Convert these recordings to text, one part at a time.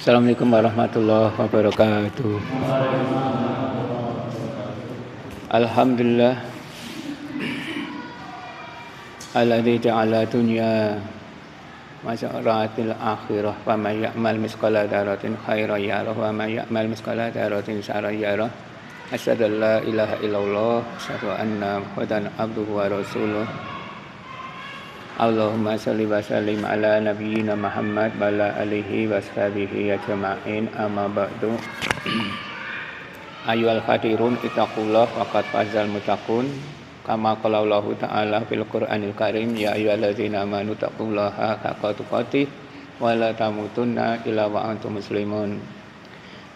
Assalamualaikum warahmatullahi wabarakatuh. Alhamdulillah alladzi ja'ala dunya masyaratil akhirah wa may ya'mal misqala dzarratin khairan yarah wa may ya'mal misqala dzarratin syarran yarah. Asyhadu an la ilaha illallah wa asyhadu anna Muhammadan abduhu wa rasuluh. Allahumma shalli wa sallim ala nabiyyina Muhammad wa ala alihi wa sahbihi ajma'in, amma ba'du. Ayyuhal hadirun ittaqullah waqad fazal muttaqun kama qala Allah ta'ala fil Qur'anil Karim, ya ayyuhallazina amanu taqullaha haqqa tuqatih wa la tamutunna illa wa antum muslimun.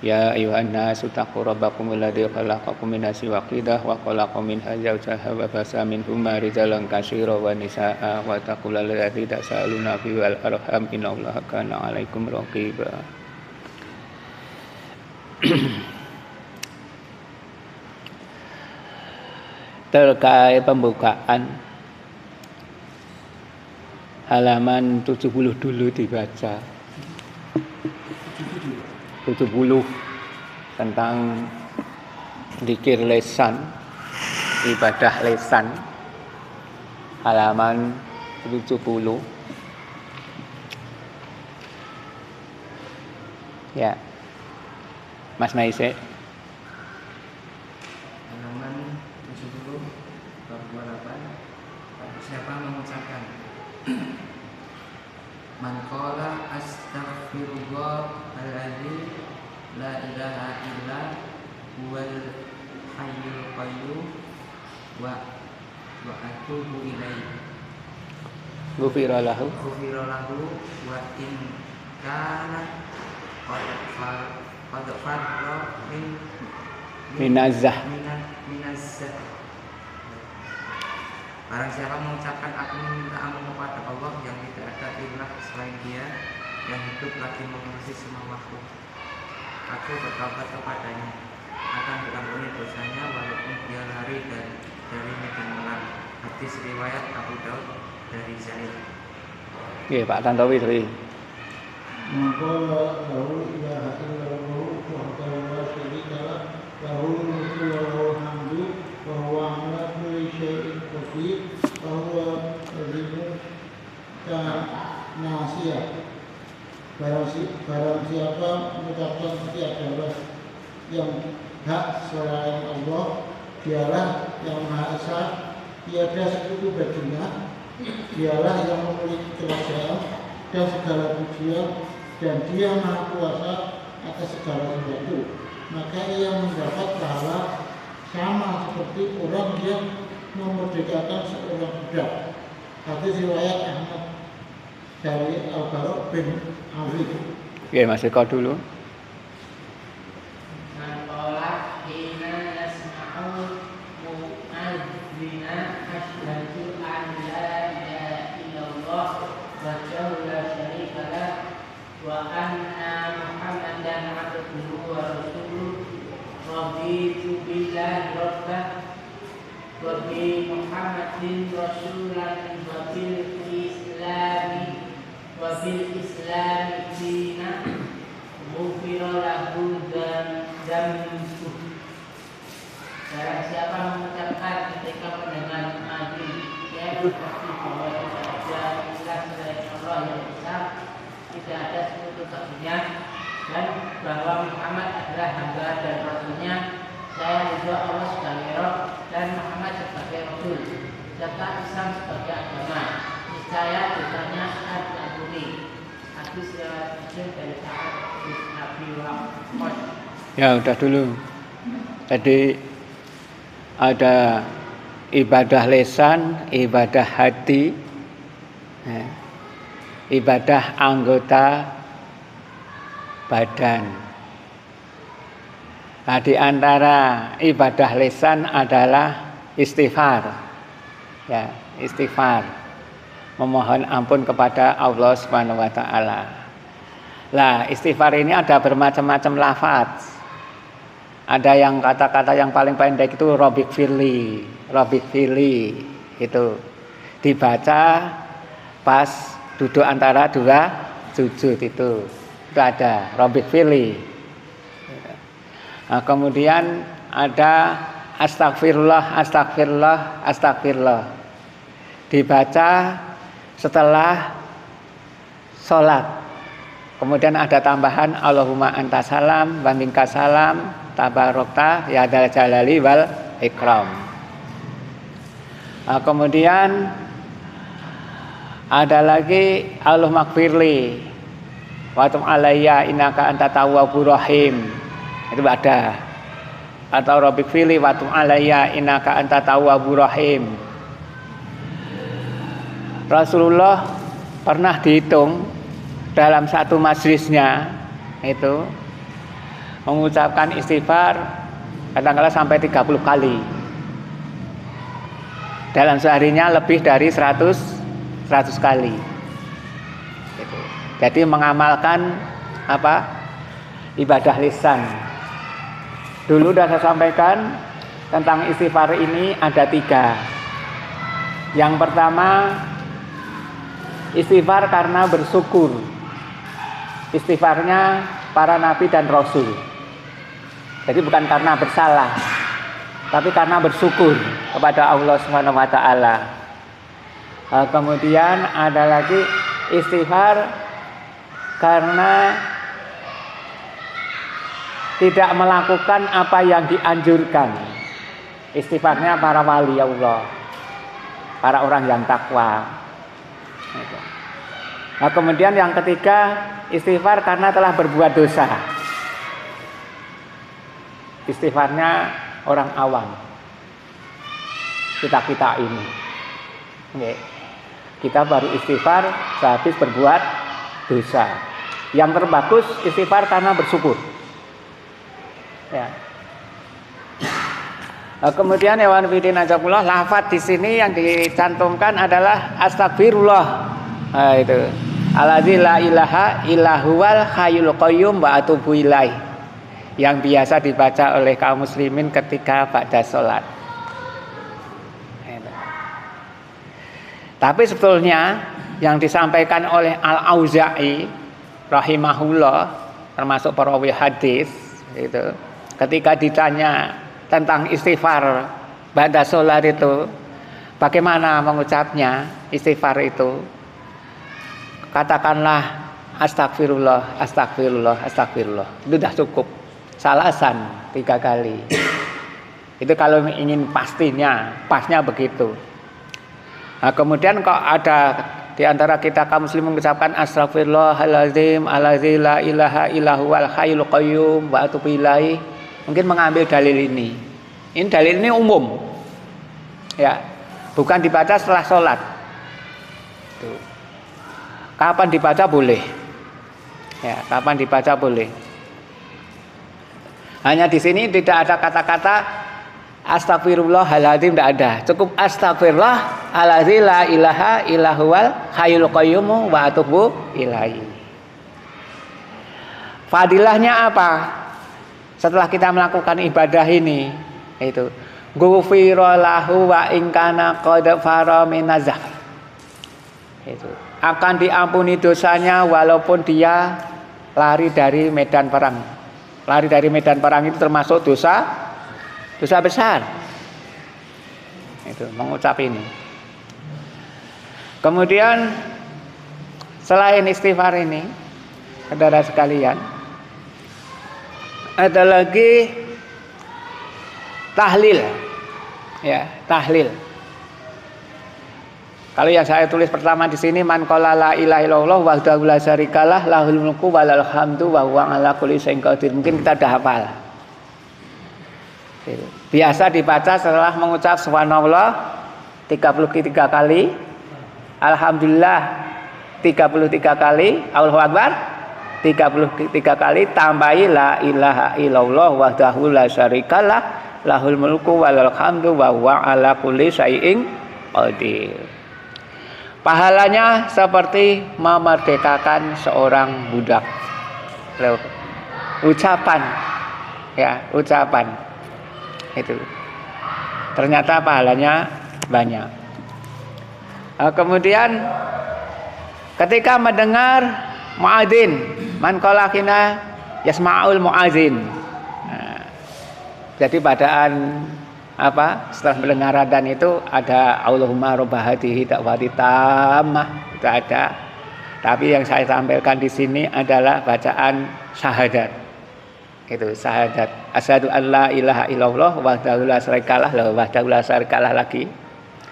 Ya ayuhan nasu taqu rabbakum alladzi khalaqakum min nafsin wahidah wa khalaqa minha zawjaha wa basa minhuma rijalan katsiran wa nisaa wa taqullaha alladzi tasaaluna bihi wal arham innallaha kana 'alaikum raqiba. Terkait pembukaan halaman 70 dulu dibaca. 70 tentang zikir lisan, ibadah lisan, halaman 70. Ya, Mas Naise. Halaman 70 bab 28. Siapa mengucapkan man qala astaghfirullah alladzi la ilaha illa huwal hayyul qayyum wa atubu ilaihi Ghufira lahu wa in kana qad farra minazah. Barang siapa mengucapkan aku meminta ampun kepada Allah yang tidak ada ilah selain Dia, yang hidup lagi mengurusi semua makhluk, aku bertaubat kepadanya, akan diampuni dosanya walaupun dia lari dari medan perang. Hadis riwayat Abu Daud dari Zaid. Oke, Pak Tantowi tadi. Maqala lahu ilaha illallah wahdahu la syarika lah lahul mulku wa lahul hamdu wa huwa ala kulli syai'in qadir wa huwa azimun kanasiyah. Barang siapa mengucapkan tiadalah yang hak selain Allah, Dialah yang Maha Esa, tiada sekutu baginya, Dialah yang memiliki kerajaan dan segala pujian, dan Dia Maha Kuasa atas segala sesuatu. Maka ia mendapat pahala sama seperti orang yang memerdekakan seorang budak. Hadis riwayat Ahmad dari Al-Bara bin Azib. Oke, Mas Eko dulu. Man qala hina yasma'u mu'adzina asyhadu an la ilaha illallah wahdahu la syarika lah wa anna Muhammadan abduhu wa rasuluh raditu billahi rabban wa bi Muhammadin rasulan wa bil islami dina ghufira lahu dzambuhu. Barang siapa mengucapkan ketika mendengar Nabi, dia bersaksi bahwa tidak ada ilah selain Allah yang besar, tidak ada sekutu baginya, dan bahwa Muhammad adalah hamba dan rasulnya. Saya ridho Allah sebagai Rabb dan Muhammad sebagai Rasul, serta Islam sebagai agama. Niscaya dosanya akan diampuni. Hadis riwayat Muslim dari Sa'ad bin Abi Waqqas. Ya, udah dulu. Tadi ada ibadah lisan, ibadah hati, ibadah anggota badan. Nah, di antara ibadah lisan adalah istighfar. Ya, istighfar. Memohon ampun kepada Allah Subhanahu wa taala. Lah, istighfar ini ada bermacam-macam lafaz. Ada yang kata-kata yang paling pendek itu Rabbik firli itu dibaca pas duduk antara dua sujud itu. itu ada Rabbik Fili. Nah, kemudian ada astagfirullah, astagfirullah, astagfirullah. Dibaca setelah sholat. Kemudian ada tambahan Allahumma anta salam wa minka salam tabarokta ya dzal jalali wal ikram. Nah, kemudian ada lagi Allahumma gfirli wa tub alayya innaka anta tawwabur rahim. Itu ada. Atau Rabbik fili wa tub alayya innaka anta tawwabur rahim. Rasulullah pernah dihitung dalam satu majlisnya itu mengucapkan istighfar kadang-kadang sampai 30 kali. Dalam seharinya lebih dari 100 kali. Gitu. Jadi mengamalkan ibadah lisan. Dulu sudah saya sampaikan tentang istighfar ini ada 3. Yang pertama, istighfar karena bersyukur. Istighfarnya para nabi dan rasul. Jadi bukan karena bersalah, tapi karena bersyukur kepada Allah Subhanahu wa taala. Kemudian ada lagi istighfar karena tidak melakukan apa yang dianjurkan. Istighfarnya para wali Allah, para orang yang takwa. Nah, kemudian yang ketiga, istighfar karena telah berbuat dosa. Istighfarnya orang awam. Kita ini. Kita baru istighfar sehabis berbuat dosa. Yang terbagus istighfar karena bersyukur. Ya. Nah, kemudian hewan fidin ajakullah, lafaz di sini yang dicantumkan adalah astagfirullah. Nah, itu. Allazi la ilaha illahuwal hayyul qayyum wa atubu ilaih. Yang biasa dibaca oleh kaum muslimin ketika ba'da salat. Tapi sebetulnya yang disampaikan oleh Al-Auza'i rahimahullah, termasuk perawi hadis itu, ketika ditanya tentang istighfar ba'da salat itu, bagaimana mengucapnya istighfar itu? Katakanlah astagfirullah, astagfirullah, astagfirullah. Itu sudah cukup. Salasan 3 kali. Itu kalau ingin pastinya, pasnya begitu. Nah, kemudian kok ada di antara kita kaum muslim mengucapkan astagfirullahaladzim allazi la ilaha illahuwal hayyul qayyum wa atubu ilaih, mungkin mengambil dalil ini. Ini dalil ini umum. Ya, bukan dibaca setelah sholat. Tuh. Kapan dibaca boleh. Ya, kapan dibaca boleh. Hanya di sini tidak ada kata-kata astagfirullahaladzim, tidak ada. Cukup astagfirullah allazi la ilaha illahuwal hayyul qayyum wa atubu ilaihi. Fadilahnya apa? Setelah kita melakukan ibadah ini, itu ghufira lahu wa in kana qad fara minazah. Itu akan diampuni dosanya walaupun dia lari dari medan perang. Lari dari medan perang itu termasuk dosa besar. Itu mengucap ini. Kemudian selain istighfar ini, saudara sekalian, ada lagi tahlil. Ya, tahlil. Kalau yang saya tulis pertama di sini, man qala la ilaha illallah wahdahu la syarikalah lahul mulku walal hamdu wa huwa ala kulli syai'in qadir. Mungkin kita sudah hafal. Biasa dibaca setelah mengucap subhanallah 33 kali, alhamdulillah 33 kali, Allahu akbar 33 kali, tambahi la ilaha illallah wahdahu la syarikalah lahul mulku walal hamdu wa huwa ala kulli syai'in qadir. Pahalanya seperti memerdekakan seorang budak. Ucapan, ya, ucapan itu. Ternyata pahalanya banyak. Kemudian ketika mendengar muadzin Man qala hina yasma'ul muazin. Nah, jadi padaan setelah mendengar adzan itu ada Allahumma rabb hadhihi da'wati tammah, itu ada. Tapi yang saya tampilkan di sini adalah bacaan syahadat. Itu syahadat. Asyhadu an la ilaha illallah wahdahu la syarikalah wahdahu la syarikalah lagi.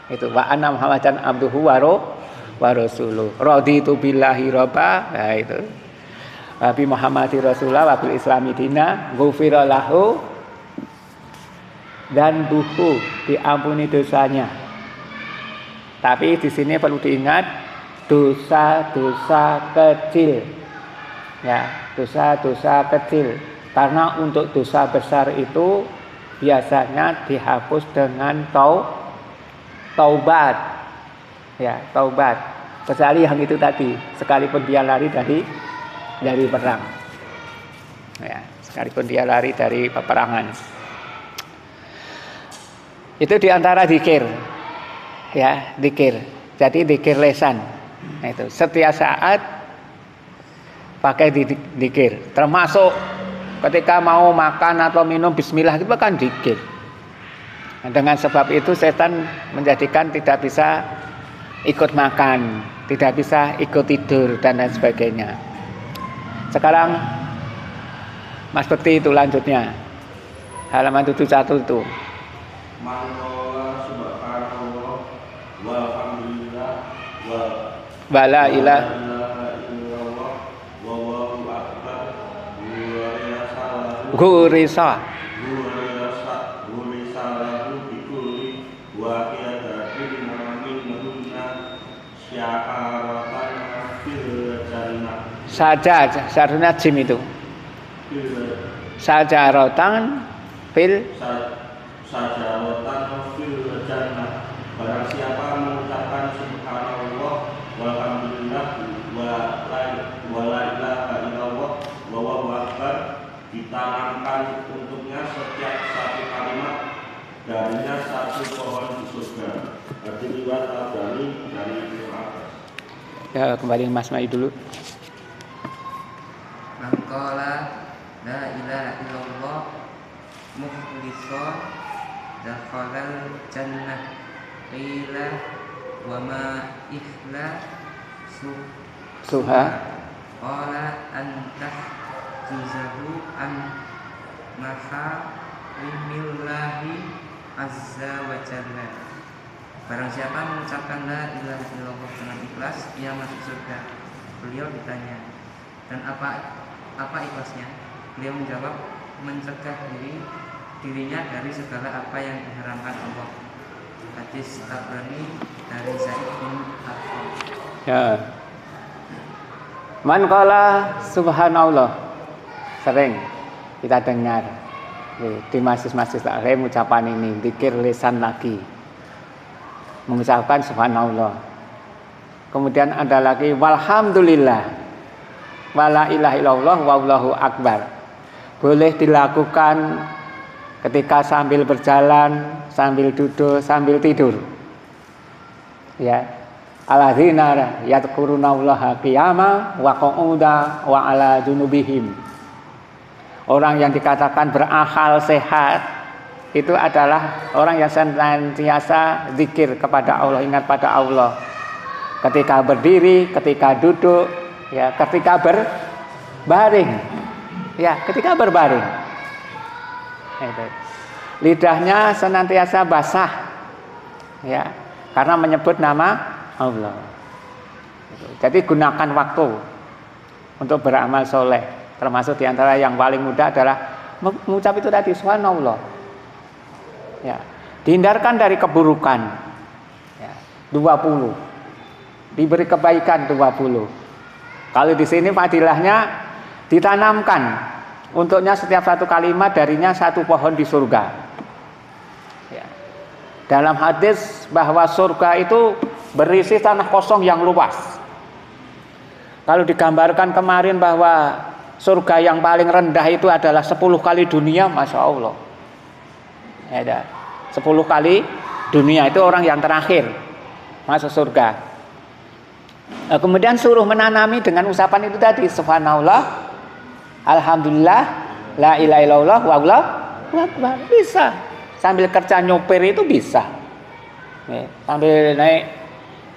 Itu wa anna muhammadan abduhu wa rasuluh. Raditu billahi rabba. Nah itu. Wa bi Muhammadir rasulullah wa bil islami dina ghufira lahu dan buku diampuni dosanya. Tapi di sini perlu diingat dosa-dosa kecil. Ya, dosa-dosa kecil. Karena untuk dosa besar itu biasanya dihapus dengan taubat. Ya, taubat. Kecuali yang itu tadi, sekalipun dia lari dari perang. Ya, sekalipun dia lari dari peperangan. Itu diantara zikir. Ya, zikir. Jadi zikir lisan. Nah, itu setiap saat pakai zikir. Termasuk ketika mau makan atau minum bismillah itu kan zikir. Nah, dengan sebab itu setan menjadikan tidak bisa ikut makan, tidak bisa ikut tidur dan lain sebagainya. Sekarang Mas Bekti itu lanjutnya. Halaman 71 itu. Manola subhanallah walhamdulillah Wala ilah wallahu akbar gurisa lahu bikuli wa qiyadatin min nunna syakaratan fil jannah saja seharusnya jim itu sajaratan fil sajaratan fil jannah. Barang siapa mengucapkan subhanallah walhamdulillah wa la ilaha illallah wallahu akbar, ditanamkan untuknya setiap satu kalimat darinya satu pohon di surga. Hadis riwayat Tabrani dari Ibnu Abbas. Ya, kembali Mas Mai dulu. Man qala la ilaha illallah mukhlishan dakhalal jannah qila wa ma ihla Suha qala antah juzahu an maharimillahi azza wa jalla. Barang siapa mengucapkan la ilaha illallah dengan ikhlas, ia masuk surga. Beliau ditanya, dan apa ikhlasnya? Beliau menjawab, mencegah dirinya dari segala apa yang diharamkan Allah. Hadis Tabrani dari Zaid bin Arqam. ya. Man qala subhanallah, sering kita dengar di masjid-masjid taklim ucapan ini, zikir lisan lagi, mengucapkan subhanallah. Kemudian ada lagi walhamdulillah wala ilaha illallah wallahu akbar. Boleh dilakukan ketika sambil berjalan, sambil duduk, sambil tidur. Ya. Alladzina yadhkurunallaha qiyama wa qu'uda wa ala junubihim. Orang yang dikatakan berakal sehat itu adalah orang yang senantiasa zikir kepada Allah, ingat pada Allah. Ketika berdiri, ketika duduk, ya, ketika berbaring. Ya, ketika berbaring. Lidahnya senantiasa basah. Ya, karena menyebut nama Allah. Jadi gunakan waktu untuk beramal soleh. Termasuk diantara yang paling mudah adalah mengucap itu tadi subhanallah. Ya, dihindarkan dari keburukan. Ya, 20. Diberi kebaikan 20. Kalau di sini fadilahnya ditanamkan untuknya setiap satu kalimat darinya satu pohon di surga. Ya. Dalam hadis bahwa surga itu berisi tanah kosong yang luas. Kalau digambarkan kemarin bahwa surga yang paling rendah itu adalah 10 kali dunia, Masya Allah. Ya, 10 kali dunia itu orang yang terakhir masuk surga. Kemudian suruh menanami dengan ucapan itu tadi, subhanallah, alhamdulillah, la ilaha illallah, wallahu akbar. Bisa. Sambil kerja nyopir itu bisa. Sambil naik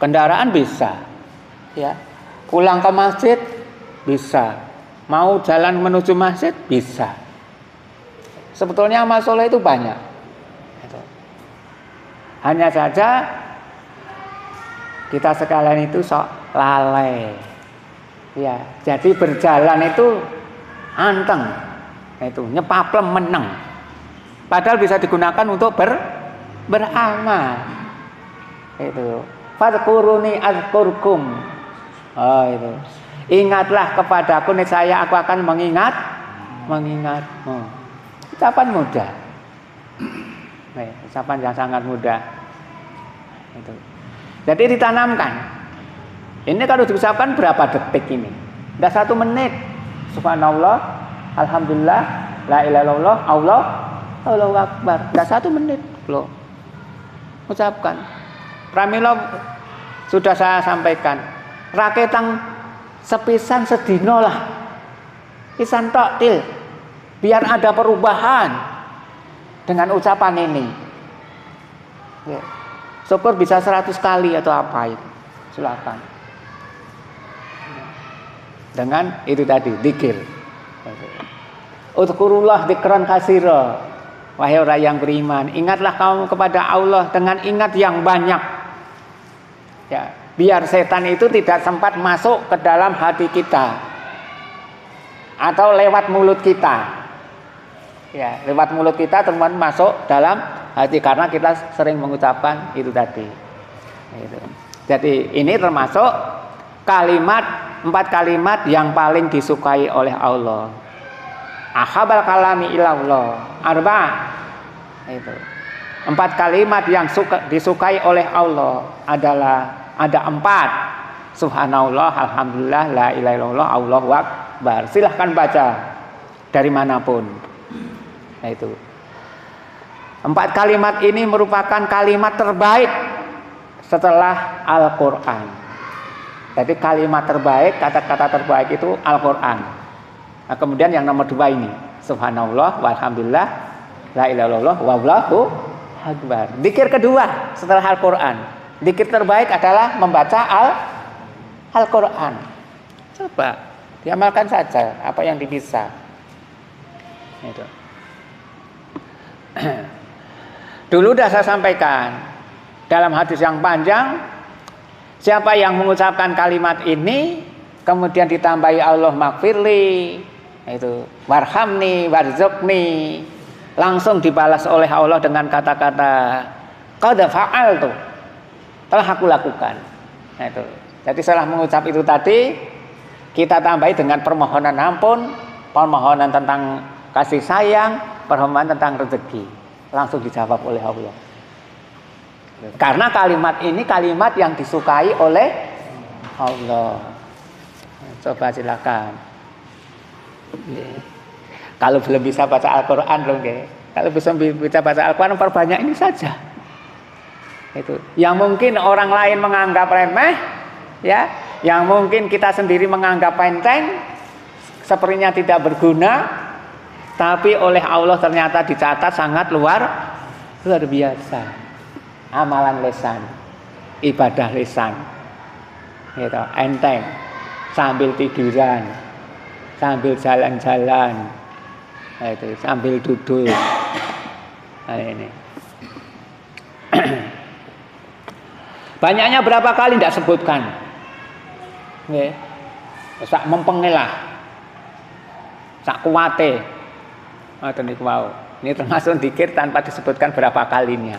kendaraan bisa. Ya. Pulang ke masjid bisa. Mau jalan menuju masjid bisa. Sebetulnya amal soleh itu banyak. Hanya saja kita sekalian itu sok lalai. Ya, jadi berjalan itu anteng. Itu nyepaplem meneng. Padahal bisa digunakan untuk beramal. Itu. Fadkuruni azkurkum. Oh, itu. Ingatlah kepadaku, niscaya aku akan mengingatmu. Ucapan mudah. Ucapan yang sangat mudah. Itu. Jadi ditanamkan. Ini kalau diucapkan berapa detik ini? Udah 1 menit. Subhanallah, alhamdulillah, la ilaha illallah, Allahu akbar. Udah 1 menit loh. Ucapkan. Pramila sudah saya sampaikan. Raketang sepisan sedino lah. Pisan tok til. Biar ada perubahan dengan ucapan ini. Ya. Syukur bisa 100 kali atau apa itu. Silakan. Dengan itu tadi, dzikir. Uzkurullah dzikran katsira. Wahai orang yang beriman, ingatlah kamu kepada Allah dengan ingat yang banyak. Ya, biar setan itu tidak sempat masuk ke dalam hati kita. Atau lewat mulut kita. Ya, lewat mulut kita teman masuk dalam hati karena kita sering mengucapkan itu tadi. Itu. Jadi ini termasuk 4 kalimat yang paling disukai oleh Allah. Ahabal kalami ilallah. Arba. Itu. 4 kalimat yang disukai oleh Allah adalah ada 4. Subhanallah, alhamdulillah, la ilaha illallah, Allahu akbar. Silahkan baca dari manapun. Nah, itu. 4 kalimat ini merupakan kalimat terbaik setelah Al-Quran. Jadi kalimat terbaik, kata-kata terbaik itu Al-Quran. Nah, kemudian yang nomor 2 ini, subhanallah, walhamdulillah, la ilaha illallah, wallahu akbar. Dzikir kedua setelah Al-Quran. Dzikir terbaik adalah membaca Al-Quran. Coba diamalkan saja apa yang bisa. Itu. Dulu sudah saya sampaikan dalam hadis yang panjang, siapa yang mengucapkan kalimat ini kemudian ditambahi Allah magfirli, itu warhamni warzuqni, langsung dibalas oleh Allah dengan kata-kata qad fa'altu, telah aku lakukan. Nah, itu. Jadi setelah mengucap itu tadi kita tambahi dengan permohonan ampun, permohonan tentang kasih sayang, permohonan tentang rezeki. Langsung dijawab oleh Allah. Karena kalimat ini kalimat yang disukai oleh Allah. Coba silakan. Kalau belum bisa baca Al-Quran loh, kalau bisa baca Al-Quran perbanyak ini saja. Itu. Yang mungkin orang lain menganggap remeh, ya, yang mungkin kita sendiri menganggap enteng, sepertinya tidak berguna. Tapi oleh Allah ternyata dicatat sangat luar biasa. Amalan lisan, ibadah lisan, gitu, enteng, sambil tiduran, sambil jalan-jalan, itu, sambil duduk. Nah, ini. Banyaknya berapa kali tidak sebutkan. Sak mempengelah, sak kuwate. Ini termasuk dzikir tanpa disebutkan berapa kalinya.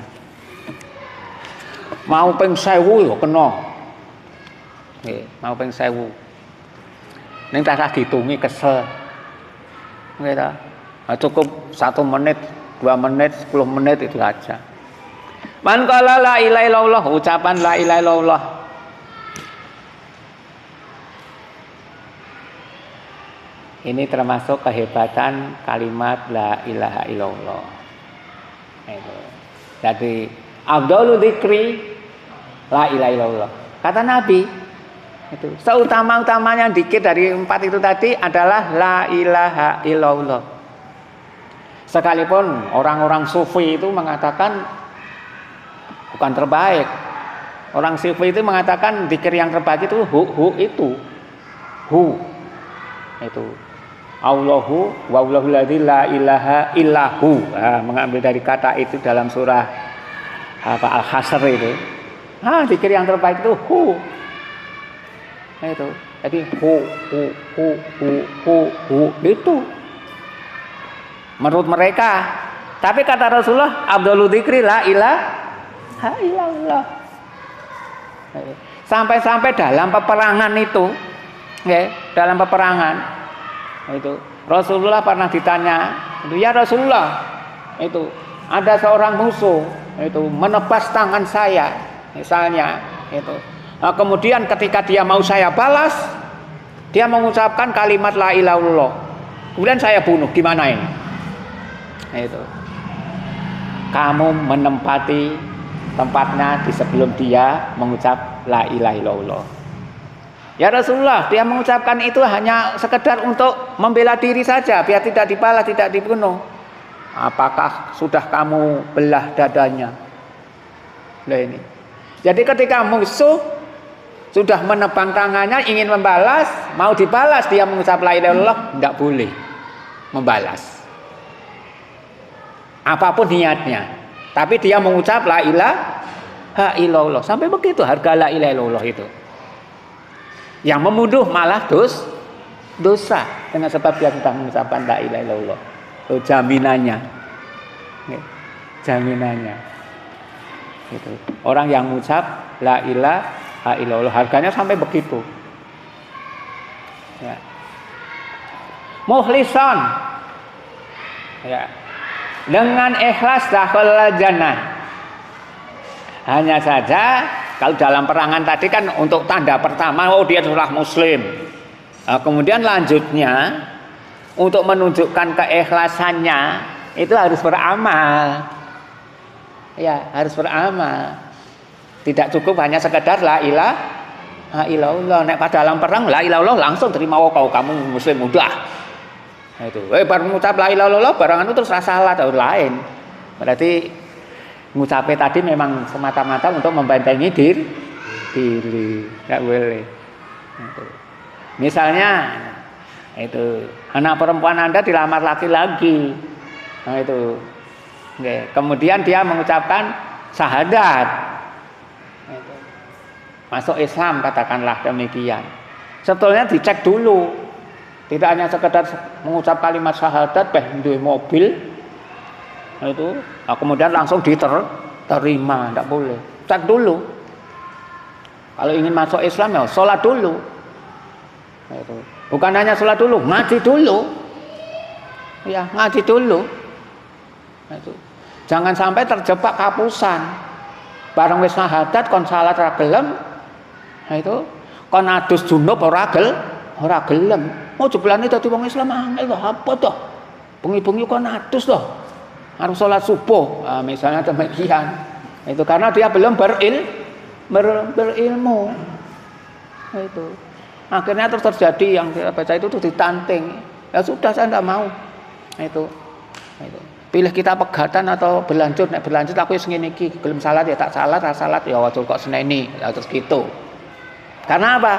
Mau ping 1000 yo kena. Mau ping 1000. Ning tak dihitungi kesel. Nggih ta? Cukup 1 menit, 2 menit, 10 menit itu aja. Man qala la ilaha illallah, ucapan la ilaha illallah. Ini termasuk kehebatan kalimat la ilaha illallah. Jadi afdhalu dzikri la ilaha illallah. Kata Nabi, Itu seutama-utamanya dikir dari 4 itu tadi adalah la ilaha illallah. Sekalipun orang-orang sufi itu mengatakan bukan terbaik. Orang sufi itu mengatakan zikir yang terbaik itu hu itu. Hu. Itu. Allahu wallahu la ilaha illahu. Mengambil dari kata itu dalam surah Al-Hasr itu. Zikir yang terbaik itu hu. Itu. Jadi hu itu. Menurut mereka. Tapi kata Rasulullah, Abdul dzikri la ilaha illallah. Sampai-sampai dalam peperangan itu, ya, dalam peperangan itu Rasulullah pernah ditanya, ya Rasulullah, itu ada seorang musuh itu menebas tangan saya, misalnya itu. Nah, kemudian ketika dia mau saya balas, dia mengucapkan kalimat la ilaha illallah. Kemudian saya bunuh, gimana ini? Itu. Kamu menempati tempatnya di sebelum dia mengucap la ilaha illallah. Ya Rasulullah, dia mengucapkan itu hanya sekedar untuk membela diri saja, biar tidak dibalas, tidak dibunuh. Apakah sudah kamu belah dadanya? Nah ini. Jadi ketika musuh sudah menebang tangannya ingin membalas, mau dibalas dia mengucap la ilaha illallah, tidak boleh membalas. Apapun niatnya. Tapi dia mengucap la ilaha illallah. Sampai begitu harga la ilaha illallah itu. Yang membunuh malah dosa dengan sebab dia sudah mengucapkan la ilaha illallah. Itu jaminannya. Jaminannya. Gitu. Orang yang mengucap la ilaha illallah harganya sampai begitu. Ya. Mukhlisan. Ya. Dengan ikhlas dakhal jannah. Hanya saja kalau dalam perangan tadi kan untuk tanda pertama dia adalah muslim. Nah, kemudian lanjutnya untuk menunjukkan keikhlasannya itu harus beramal. Ya, harus beramal. Tidak cukup hanya sekedar la ilaha illallah. Nek pada dalam perang la ilaha illallah langsung terima kamu muslim udah. Nah itu, baru mengucap la ilaha illallah barangan itu terus salah atau lain. Berarti ngucapnya tadi memang semata-mata untuk membentengi diri, nggak boleh. Itu. Misalnya itu anak perempuan Anda dilamar laki-laki, nah itu, oke. Kemudian dia mengucapkan syahadat, itu. Masuk Islam katakanlah demikian. Sebetulnya dicek dulu. Tidak hanya sekedar mengucap kalimat syahadat, duwe mobil, nah itu, nah kemudian langsung diterima, tidak boleh. Cek dulu. Kalau ingin masuk Islam ya sholat dulu. Nah itu. Bukan hanya sholat dulu, ngaji dulu. Ya ngaji dulu. Nah itu. Jangan sampai terjebak kapusan. Bareng wis syahadat kon salat ora gelem. Nah itu kon adus junub ora gelem. Oh jebulane dadi wong Islam angel lho, apa toh? Bengi-bengi kok adus toh. Harus sholat subuh. Nah, misalnya demikian. Itu karena dia belum berilmu. Nah, itu. Akhirnya terus terjadi yang kita baca itu ditanting. Ya sudah saya tidak mau. Nah, itu. Nah, itu. Pilih kita pegatan atau berlanjut. Nek berlanjut aku wis ngene iki, gelem salat ya tak salat, ra salat ya aja kok seneni. Ya terus gitu. Karena apa?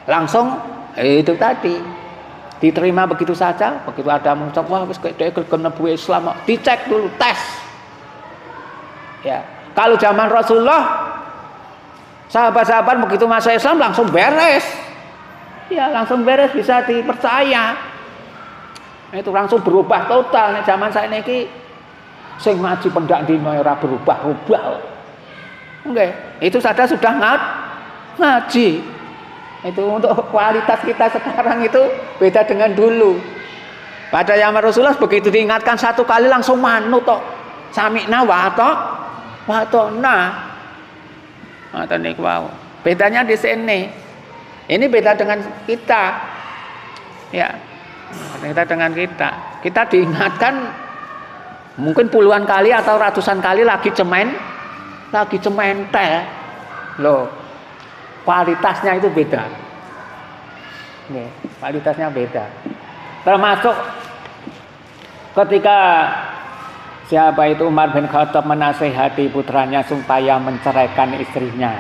Langsung itu tadi diterima begitu saja. Begitu ada mengucap wah wis dhek gelem mlebu Islam, dicek dulu, tes. Ya, kalau zaman Rasulullah sahabat-sahabat begitu masuk Islam langsung beres. Ya, langsung beres, bisa dipercaya. Itu langsung berubah total. Nek zaman saiki sing ngaji pendak dina ora berubah-ubah. Nggih, itu saja sudah ngaji. Itu untuk kualitas kita sekarang itu beda dengan dulu. Pada zaman Rasulullah begitu diingatkan satu kali langsung manut tok. Sami'na wa ata'na. Ngoten niku wau. Bedanya di sini. Ini beda dengan kita. Ya. Kita dengan kita. Kita diingatkan mungkin puluhan kali atau ratusan kali lagi cementel. Loh. kualitasnya itu beda. Nih, kualitasnya beda. Termasuk ketika siapa itu Umar bin Khattab menasihati putranya supaya menceraikan istrinya.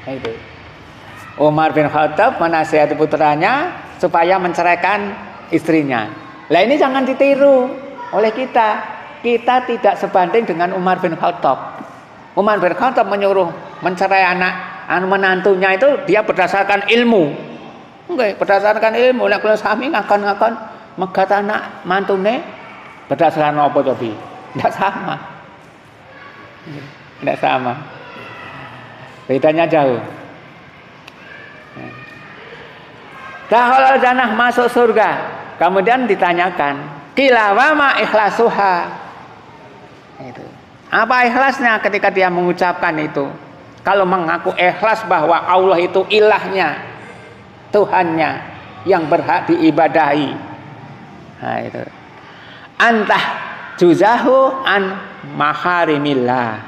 Nah, itu. Umar bin Khattab menasihati putranya supaya menceraikan istrinya. Lah ini jangan ditiru oleh kita. Kita tidak sebanding dengan Umar bin Khattab. Umar bin Khattab menyuruh mencerai anak menantunya itu dia berdasarkan ilmu. Enggak, berdasarkan ilmu. Nek kula sami ngakon-ngakon megat anak mantune berdasarkan apa tadi? Tidak sama. Tidak sama. Bedanya jauh. Dakhalal jannah, masuk surga. Kemudian ditanyakan, qila wa ma ikhlasuha. Itu. Apa ikhlasnya ketika dia mengucapkan itu? Kalau mengaku ikhlas bahwa Allah itu ilahnya, Tuhannya yang berhak diibadahi. Nah, itu. Antah juzahu an maharimillah.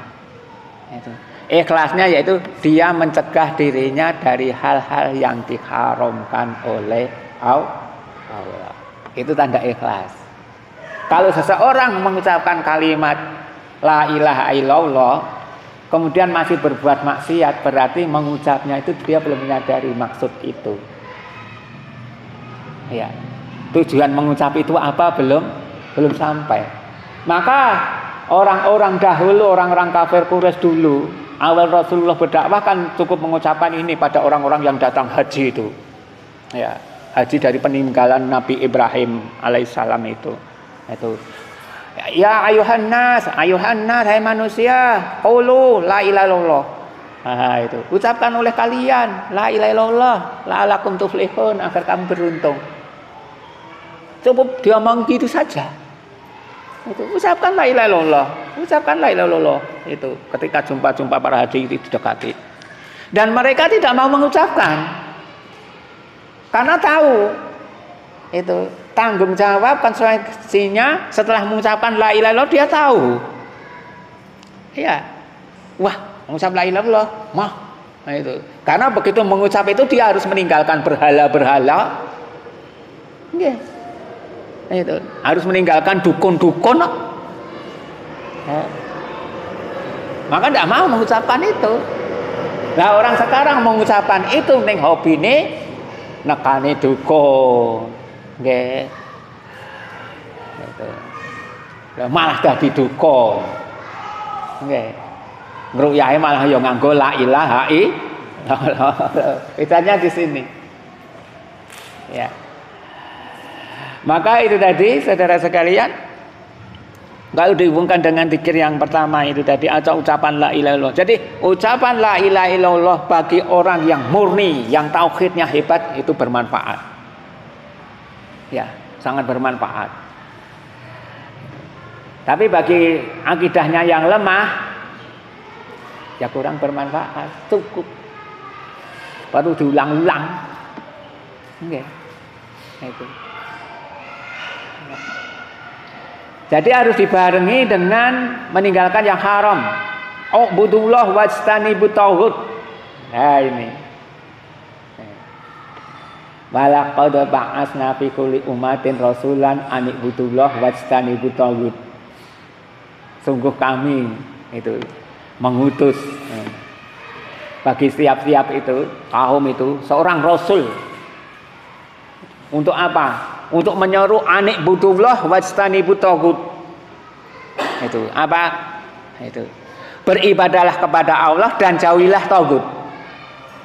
Itu. Ikhlasnya yaitu dia mencegah dirinya dari hal-hal yang diharamkan oleh Allah. Itu tanda ikhlas. Kalau seseorang mengucapkan kalimat la ilaha illallah kemudian masih berbuat maksiat, berarti mengucapnya itu dia belum menyadari maksud itu. Ya. Tujuan mengucap itu apa belum sampai. Maka orang-orang dahulu, orang-orang kafir Quraisy dulu, awal Rasulullah berdakwah kan cukup mengucapkan ini pada orang-orang yang datang haji itu. Ya, haji dari peninggalan Nabi Ibrahim alaihissalam itu. Ya ayuhan nas, hai manusia, qulu la ilaha illallah. Nah, itu. Ucapkan oleh kalian la ilaha illallah, la'alakum tuflihun, agar kamu beruntung. Cukup dia ngomong gitu saja. Itu ucapkan la ilaha illallah, ucapkan la ilaha illallah. Itu ketika jumpa para haji itu didekati. Dan mereka tidak mau mengucapkan. Karena tahu itu tanggung jawab konsekuensinya setelah mengucapkan la ilaha illallah dia tahu. Iya. Wah, mengucap la ilaha illallah, mah. Nah, itu. Karena begitu mengucap itu dia harus meninggalkan berhala-berhala. Nggih. Nah, itu. Harus meninggalkan dukun-dukun. Nah. Maka tidak mau mengucapkan itu. Nah, orang sekarang mengucapkan itu ning hobine nekane dukun. Nggih. Itu. Lah malah dadi dukun. Nggih. Ngruyahe malah ya nganggo la ilaha illallah. Bedanya di sini. Ya. Maka itu tadi saudara sekalian, kalau dihubungkan dengan zikir yang pertama itu tadi atau ucapan la ilaha illallah. Jadi ucapan la ilaha illallah bagi orang yang murni, yang tauhidnya hebat itu bermanfaat. Ya, sangat bermanfaat. Tapi bagi akidahnya yang lemah, ya kurang bermanfaat. Cukup baru diulang-ulang. Oke. Nah, itu. Jadi harus dibarengi dengan meninggalkan yang haram. Ubudullah wajtanibut tauhid. Nah ini. Walaqad ba'atsna fi kulli ummatin rasulan an ibudullah wajtanibut tauhid. Sungguh kami itu mengutus bagi setiap itu kaum itu seorang rasul. Untuk apa? Untuk menyeru anik budullah wajtanibut taghut. Itu apa? Itu beribadahlah kepada Allah dan jauhilah taghut.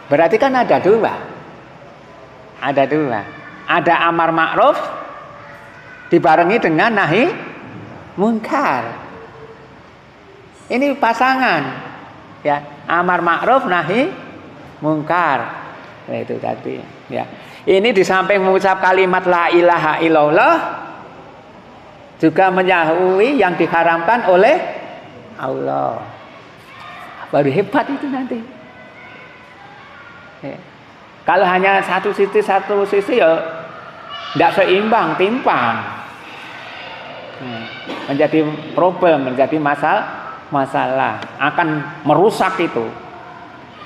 Berarti kan ada dua. Ada amar ma'ruf dibarengi dengan nahi munkar. Ini pasangan. Ya, amar ma'ruf nahi munkar. Nah, itu tadi, ya. Ini di samping mengucap kalimat la ilaha illallah juga menjauhi yang diharamkan oleh Allah. Baru hebat itu nanti. Ya. Kalau hanya satu sisi ya tidak seimbang, timpang. Menjadi problem, menjadi masalah, akan merusak itu.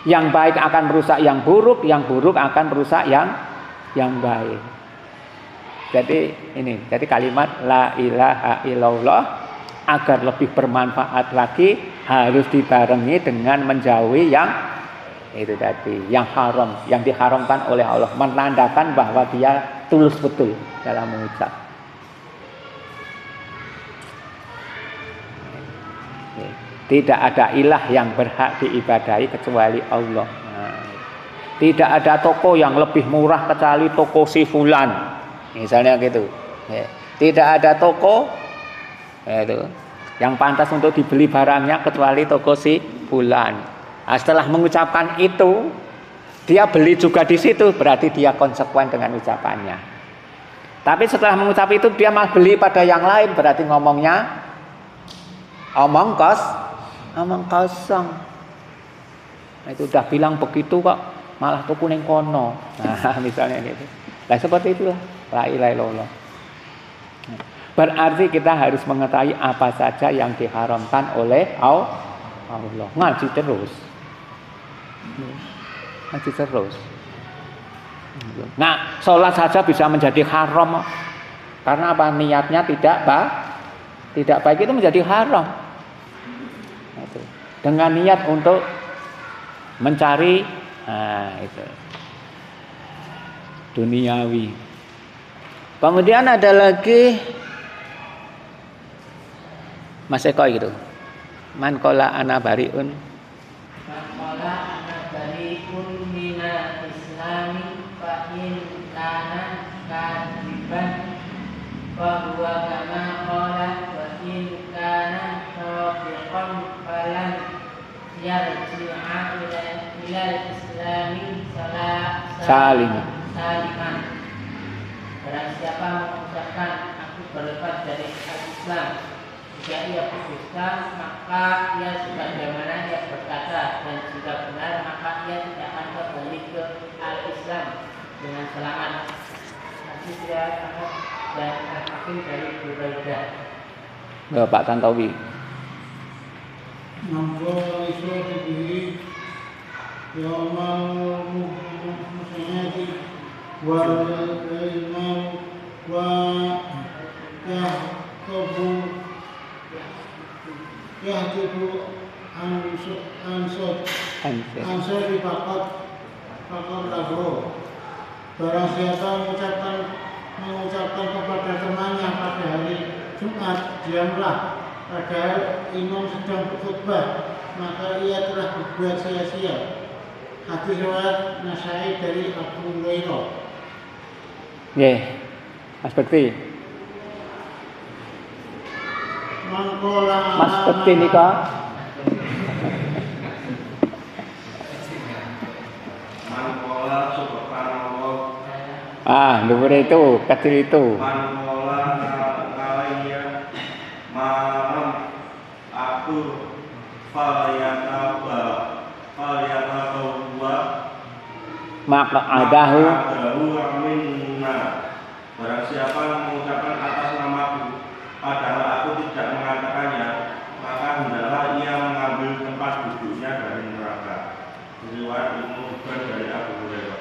Yang baik akan merusak yang buruk akan merusak yang baik. Jadi kalimat la ilaha illallah agar lebih bermanfaat lagi harus dibarengi dengan menjauhi yang itu tadi, yang haram, yang diharamkan oleh Allah, menandakan bahwa dia tulus betul dalam mengucap. Tidak ada ilah yang berhak diibadahi kecuali Allah. Tidak ada toko yang lebih murah kecuali toko si fulan, misalnya gitu. Tidak ada toko itu yang pantas untuk dibeli barangnya kecuali toko si fulan. Nah, setelah mengucapkan itu, dia beli juga di situ, berarti dia konsekuen dengan ucapannya. Tapi setelah mengucap itu dia malah beli pada yang lain, berarti ngomongnya omong kosong. Nah, itu udah bilang begitu kok malah tuku ning kono. Nah, misalnya gitu. Nah, seperti itulah la ilaha illallah. Berarti kita harus mengetahui apa saja yang diharamkan oleh Allah. Ngaji terus. Nah, sholat saja bisa menjadi haram. Karena apa? Niatnya tidak baik itu menjadi haram. Dengan niat untuk mencari itu duniawi. Kemudian ada lagi Mas Eko gitu. Man qala ana bariun. Man qala ana bariun minal islami fa in kana kadiban fa huwa kama qala wa in kana sadiqan falan yarji'a ila islami saliman. Barang siapa mengucapkan aku berlepas dari Islam, jika ia berdusta, maka ia sebagaimana ia berkata, dan jika benar maka ia tidak akan kembali ke al-Islam dengan selamat. Hadis riwayat Ahmad dan Al-Hakim dari Buraidah. Bapak Tantowi. Mangko iso diberi yaumal musyahadi wal ilmu wa yahtibu ansur dipakat lahu. Barang siapa mengucapkan kepada temannya pada hari Jumat, diamlah, padahal imam sedang berkhutbah, maka ia telah berbuat sia-sia. Hadis riwayat Nasai dari Abu Hurairah. Mas Bekti. Mangkola Mas Bekti nika. Mangkola subhanallah. Dhuwur itu, kecil itu. Mangkola kalaya malam aku falyata bahwa Maka adahu minna. Barang siapa mengucapkan atas namaku padahal aku tidak mengatakannya, maka hendaklah ia mengambil tempat duduknya dari neraka. Riwayat Ibnu Hibban dari Abu Hurairah.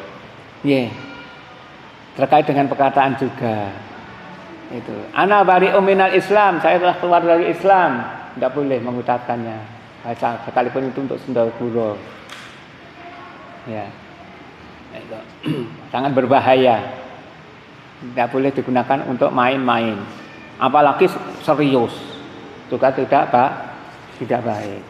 Terkait dengan perkataan juga. Itu. Ana bari'um minal Islam, saya telah keluar dari Islam. Tidak boleh mengucapkannya. Sekalipun itu untuk sendaguro. Itu. Sangat berbahaya. Tidak boleh digunakan untuk main-main. Apalagi serius. Juga tidak baik.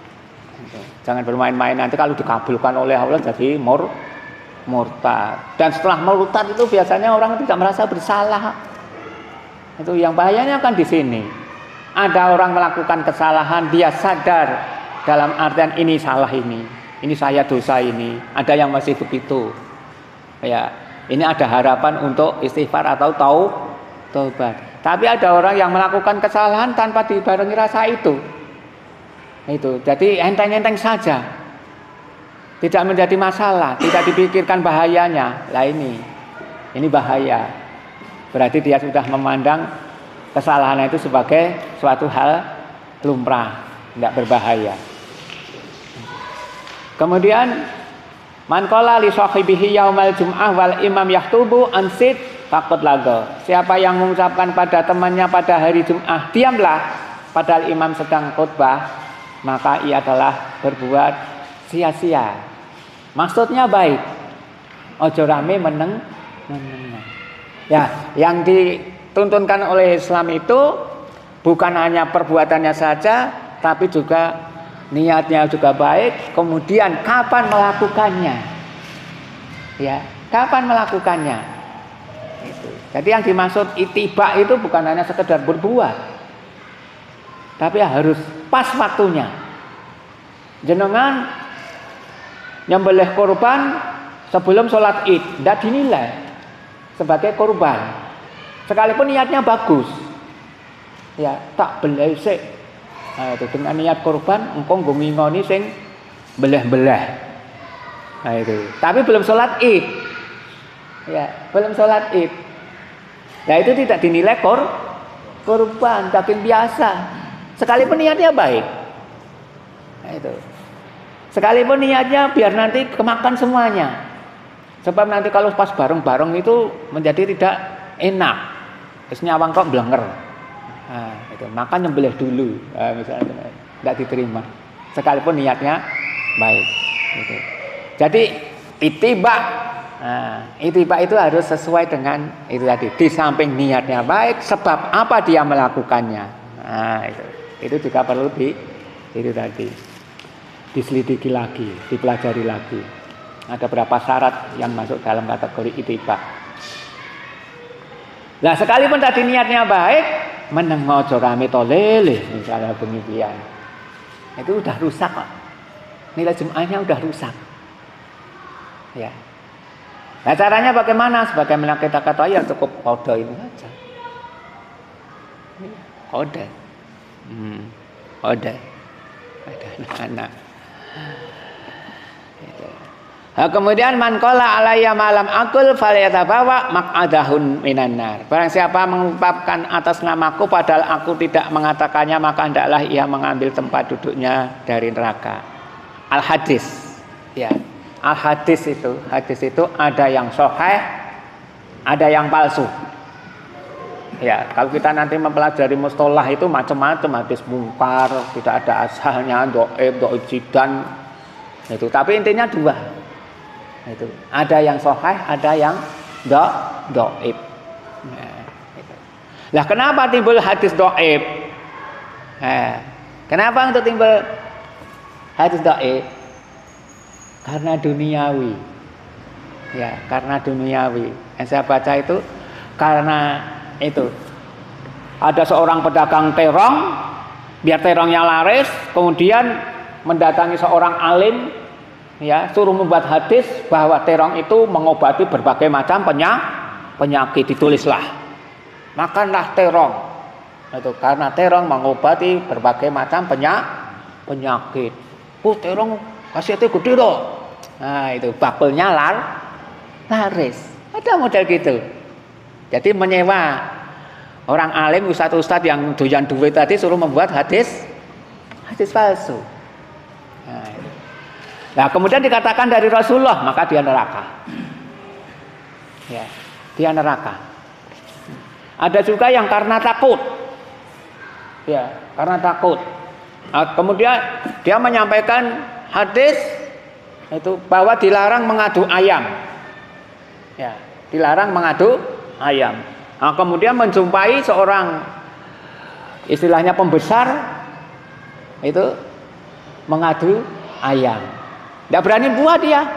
Jangan bermain-main, nanti kalau dikabulkan oleh Allah jadi murtad. Dan setelah murtad itu biasanya orang tidak merasa bersalah. Itu yang bahayanya kan di sini. Ada orang melakukan kesalahan, dia sadar dalam artian ini salah ini saya dosa ini. Ada yang masih begitu. Ini ada harapan untuk istighfar atau taubat. Tapi ada orang yang melakukan kesalahan tanpa dibarengi rasa itu. Jadi enteng-enteng saja. Tidak menjadi masalah, tidak dipikirkan bahayanya. Lah ini bahaya. Berarti dia sudah memandang kesalahan itu sebagai suatu hal lumrah, tidak berbahaya. Kemudian Man qala li sahibihi yaumal jum'ah wal imam yaktubu ansit faqad laga. Siapa yang mengucapkan pada temannya pada hari Jumat, diamlah padahal imam sedang khutbah, maka ia adalah berbuat sia-sia. Maksudnya baik. Ojo rame meneng. Ya, yang dituntunkan oleh Islam itu bukan hanya perbuatannya saja, tapi juga niatnya juga baik, kemudian kapan melakukannya. Ya, kapan melakukannya. Itu. Jadi yang dimaksud ittiba itu bukan hanya sekedar berbuat, tapi harus pas waktunya. Jenengan nyembelih korban sebelum sholat Id, tidak dinilai sebagai korban, sekalipun niatnya bagus. Ya, tak beleh sik. Nah, itu dengan niat korban engkau ngomongoni sing beleh-beleh. Nah, itu. Tapi belum sholat Id. Ya, belum sholat Id. Nah, itu tidak dinilai korban, daging biasa. Sekalipun niatnya baik. Nah, itu. Sekalipun niatnya biar nanti kemakan semuanya. Sebab nanti kalau pas bareng-bareng itu menjadi tidak enak. Terus nyawang kok blenger. Nah, itu makan nyembelih dulu, misalnya tidak diterima, sekalipun niatnya baik. Gitu. Jadi ittiba, ittiba itu harus sesuai dengan itu tadi. Di samping niatnya baik, sebab apa dia melakukannya. Nah, itu juga perlu itu tadi diselidiki lagi, dipelajari lagi. Ada berapa syarat yang masuk dalam kategori ittiba. Nah, sekalipun tadi niatnya baik, menengok rame tolele misalnya demikian, itu udah rusak kok, nilai Jumatnya udah rusak. Ya. Nah, caranya bagaimana? Sebagaimana kita katakan ya cukup kode itu saja. Kode. Kode. Ada anak-anak. Nah, kemudian man qala alayya malam akul falyatabawa maq'adahun minan nar. Barang siapa mengucapkan atas namaku padahal aku tidak mengatakannya, maka hendaklah ia mengambil tempat duduknya dari neraka. Al hadis. Ya. Al hadis itu ada yang sahih, ada yang palsu. Ya, kalau kita nanti mempelajari mustalah itu macam-macam, hadis mungkar, tidak ada asalnya, dhaif jidan. Itu. Tapi intinya dua. Itu ada yang sahih, ada yang dhaif. Nah, kenapa timbul hadis dhaif? Kenapa untuk timbul hadis dhaif? Karena duniawi. Ya, karena duniawi. Yang saya baca itu karena itu ada seorang pedagang terong, biar terongnya laris, kemudian mendatangi seorang alim. Ya, suruh membuat hadis bahwa terong itu mengobati berbagai macam penyakit, ditulislah. Makanlah terong. Itu karena terong mengobati berbagai macam penyakit. Terong khasiatnya gede loh. Nah, itu bakulnya laris. Ada model gitu. Jadi menyewa orang alim, ustadz yang doyan duit tadi suruh membuat hadis palsu. Nah, kemudian dikatakan dari Rasulullah, maka dia neraka. Ya, dia neraka. Ada juga yang karena takut. Ya, karena takut. Nah, kemudian dia menyampaikan hadis itu bahwa dilarang mengadu ayam. Ya, dilarang mengadu ayam. Nah, kemudian menjumpai seorang istilahnya pembesar itu mengadu ayam. Tidak berani buat dia.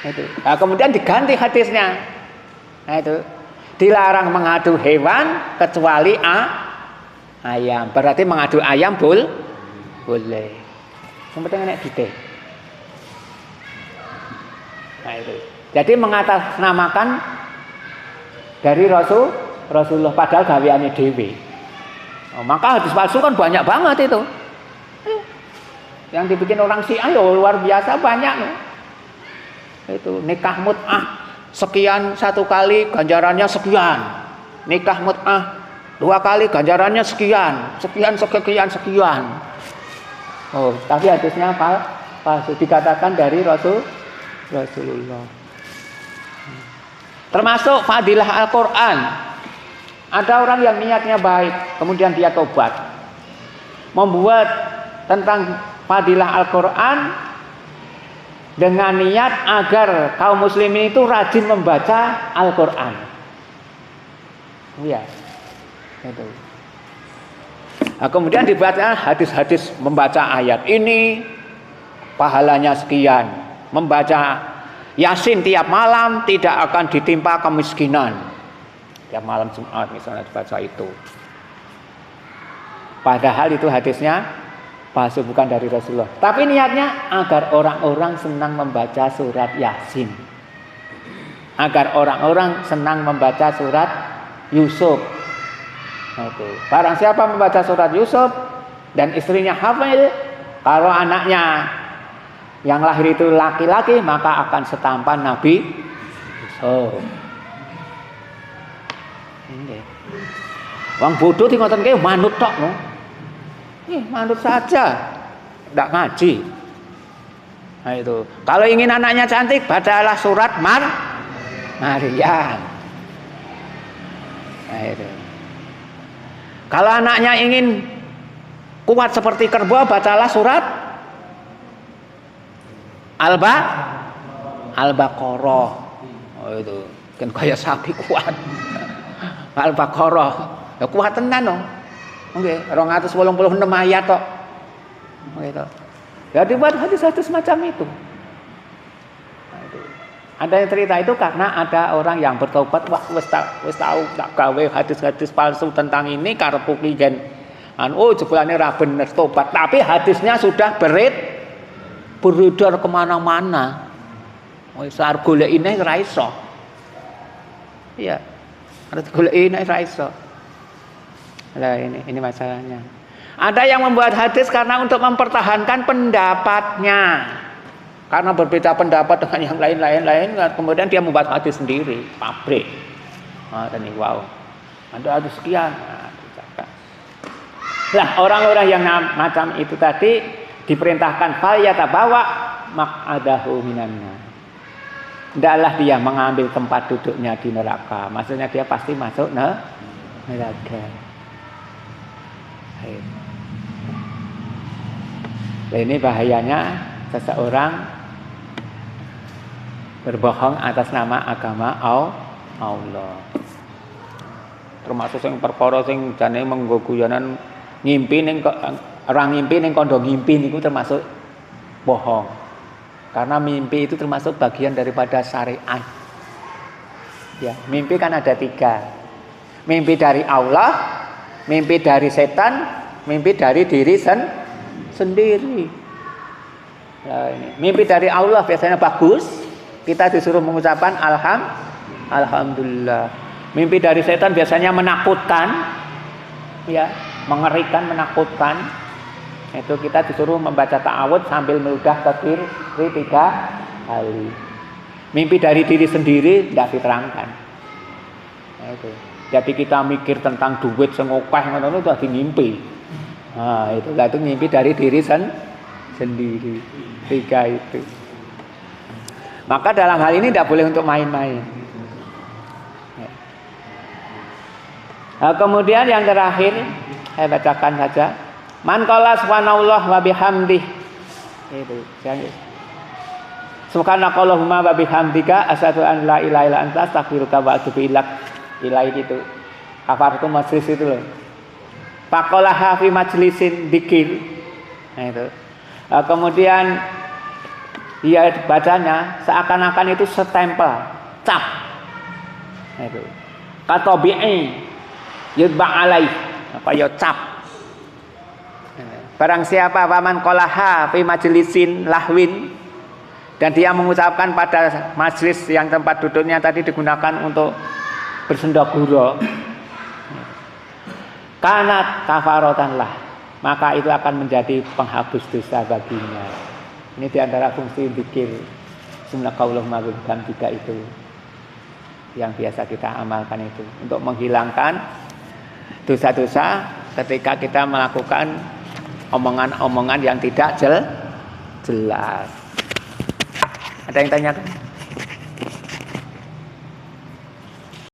Itu. Nah, kemudian diganti hadisnya. Nah, itu dilarang mengadu hewan kecuali ayam. Berarti mengadu ayam boleh. Yang penting enak dite. Nah, itu. Jadi mengatasnamakan dari Rasulullah padahal gaweane dhewe. Oh, maka hadis palsu kan banyak banget itu. Yang dibikin orang Syiah ya luar biasa banyak loh. Itu nikah mut'ah sekian satu kali ganjarannya sekian. Nikah mut'ah 2 kali ganjarannya sekian. Oh, tapi hadisnya palsu, dikatakan dari Rasulullah. Termasuk fadilah Al-Quran. Ada orang yang niatnya baik, kemudian dia tobat, membuat tentang fadilah Al-Quran dengan niat agar kaum muslimin itu rajin membaca Al-Quran. Ya, itu. Nah, kemudian dibaca hadis-hadis membaca ayat ini pahalanya sekian, membaca Yasin tiap malam tidak akan ditimpa kemiskinan. Tiap malam Jumat misalnya dibaca itu. Padahal itu hadisnya palsu, bukan dari Rasulullah. Tapi niatnya agar orang-orang senang membaca surat Yasin. Agar orang-orang senang membaca surat Yusuf. Nah, itu. Barang siapa membaca surat Yusuf dan istrinya hafal, kalau anaknya yang lahir itu laki-laki, maka akan setampan Nabi Yusuf. Wong bodoh di ngoten ki manut tok no. Manut saja, tidak ngaji. Nah itu. Kalau ingin anaknya cantik, bacalah surat Maryam. Nah itu. Kalau anaknya ingin kuat seperti kerbau, bacalah surat Al-Baqarah. Oh itu, kan kayak sapi kuat. Al-Baqarah. Ya kuat tenan no. Nggih, 286 ayat tok. Gitu. Ya dibuat hadis-hadis macam itu. Nah, itu. Ada yang cerita itu karena ada orang yang bertobat, wah wis tahu tak gawe hadis-hadis palsu tentang ini karep kligen. Oh jebulane ra bener tobat, tapi hadisnya sudah beredar kemana-mana. Wis arep golekine ora iso. Iya. Arep golekine ora iso. Nah, ini masalahnya. Ada yang membuat hadis karena untuk mempertahankan pendapatnya. Karena berbeda pendapat dengan yang lain-lain, kemudian dia membuat hadis sendiri, pabrik. Dan ini wow. Ada hadis sekian. Nah, orang-orang yang macam itu tadi diperintahkan fal yatabawa maq'adahu minannar. Tidaklah dia mengambil tempat duduknya di neraka. Maksudnya dia pasti masuk neraka. Nah, ini bahayanya seseorang berbohong atas nama agama Allah. Termasuk sing perkara sing jane menggo guyonan ngimpi ning orang ngimpi ning kandha ngimpi niku termasuk bohong. Karena mimpi itu termasuk bagian daripada syariat. Ya, mimpi kan ada 3. Mimpi dari Allah, mimpi dari setan, mimpi dari diri sendiri. Nah, ini. Mimpi dari Allah biasanya bagus, kita disuruh mengucapkan alhamdulillah. Mimpi dari setan biasanya menakutkan, ya, mengerikan, menakutkan. Itu kita disuruh membaca ta'awudz sambil meludah ke kiri 3 kali. Mimpi dari diri sendiri tidak diterangkan. Nah, itu. Jadi kita mikir tentang duit sing akeh ngono itu ngimpi. Nah, itu mimpi dari diri sendiri. 3 itu. Maka dalam hal ini tidak boleh untuk main-main. Nah, kemudian yang terakhir saya bacakan saja. Man qala subhanallah wa bihamdih. Itu. Subhanakallahumma wa bihamdika asyhadu an la ilaha illa anta astaghfiruka wa atubu ilaik itu. Kafaratu majlis itu loh. Faqalaha fi majlisin dzikir. Nah itu. Kemudian dia bacanya seakan-akan itu setempel, cap. Nah itu. Katabi'i yudba alaih. Apa ya cap. Barang siapa paman qalaha fi majlisin lahwin dan dia mengucapkan pada majlis yang tempat duduknya tadi digunakan untuk bersendagura, kanat kafarotan lah, maka itu akan menjadi penghapus dosa baginya. Ini diantara fungsi zikir subhanakallahumma wa bihamdika itu yang biasa kita amalkan itu untuk menghilangkan dosa-dosa ketika kita melakukan omongan-omongan yang tidak Jelas. Ada yang tanyakan?